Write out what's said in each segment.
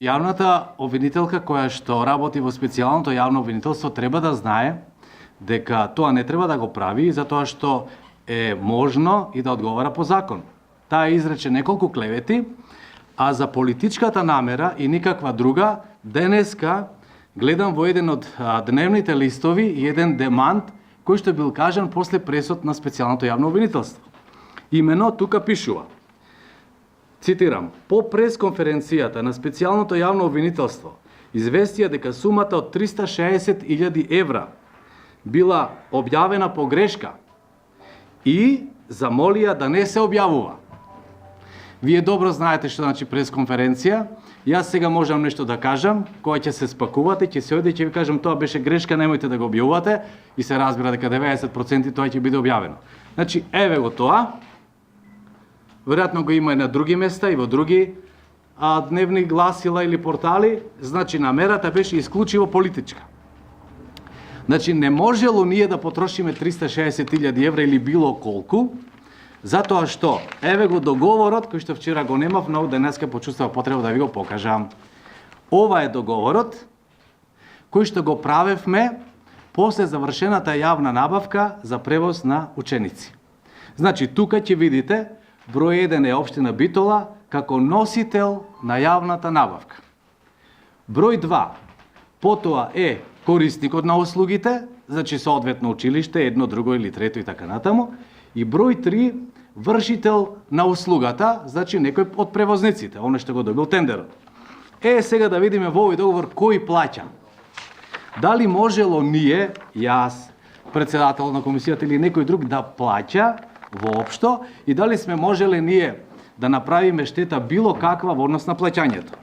Јавната обвинителка која што работи во специјалното јавно обвинителство треба да знае дека тоа не треба да го прави затоа што е можно и да одговара по закон. Таа изрече неколку клевети, а за политичката намера и никаква друга, денеска гледам во еден од дневните листови еден демант кој што бил кажан после пресуд на специјалното јавно обвинителство. Имено тука пишува, цитирам, по пресконференцијата на специјалното јавно обвинителство известија дека сумата од 360.000 евра била објавена погрешка и замолија да не се објавува. Вие добро знаете што значи пресконференција. Јас сега можам нешто да кажам, кога ќе се спакувате, ќе се оди и ќе ви кажам тоа беше грешка, немојте да го објавувате и се разбира дека 90% тоа ќе биде објавено. Значи, еве го тоа. Веројатно го има и на други места и во други дневни гласила или портали. Значи, намерата беше исклучиво политичка. Значи, не можело ние да потрошиме 360.000 евра или било колку, затоа што, еве го договорот, кој што вчера го немав, но денеска почувствував потреба да ви го покажам. Ова е договорот, кој што го правевме после завршената јавна набавка за превоз на ученици. Значи, тука ќе видите, број 1 е општина Битола, како носител на јавната набавка. Број 2, потоа е корисникот на услугите, значи соодветно училиште, едно, друго или трето и така натаму, и број 3, вршител на услугата, значи некој од превозниците, оној што го добил тендерот. Сега да видиме во овој договор кој плаќа. Дали можело ние, јас, председател на комисијата или некој друг да плаќа воопшто и дали сме можеле ние да направиме штета било каква во однос на плаќањето.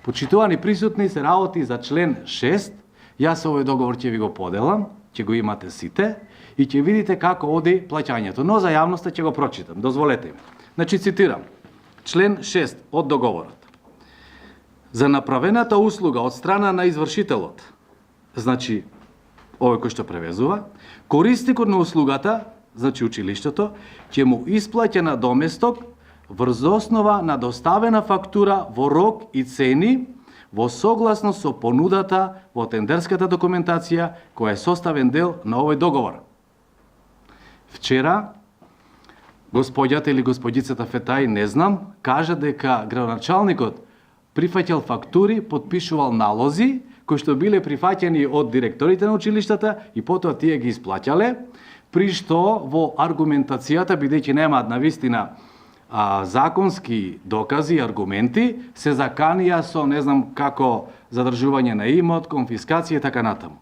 Почитувани присутни, се работи за член 6, јас овој договор ќе ви го поделам, ќе го имате сите, и ќе видите како оди плаќањето. Но за јавноста ќе го прочитам, дозволете ми. Значи, цитирам, член 6 од договорот. За направената услуга од страна на извршителот, значи, овој кој што превезува, корисникот на услугата, значи училиштето, ќе му исплаќа надоместок врз основа на доставена фактура во рок и цени во согласно со понудата во тендерската документација која е составен дел на овој договор. Вчера, господјата или господјицата Фетај, не знам, кажа дека градоначалникот прифаќал фактури, подпишувал налози, кои што биле прифаќани од директорите на училиштата и потоа тие ги исплаќале, при што во аргументацијата, бидејќи немаат навистина законски докази и аргументи, се заканија со не знам како задржување на имот, конфискација и така натаму.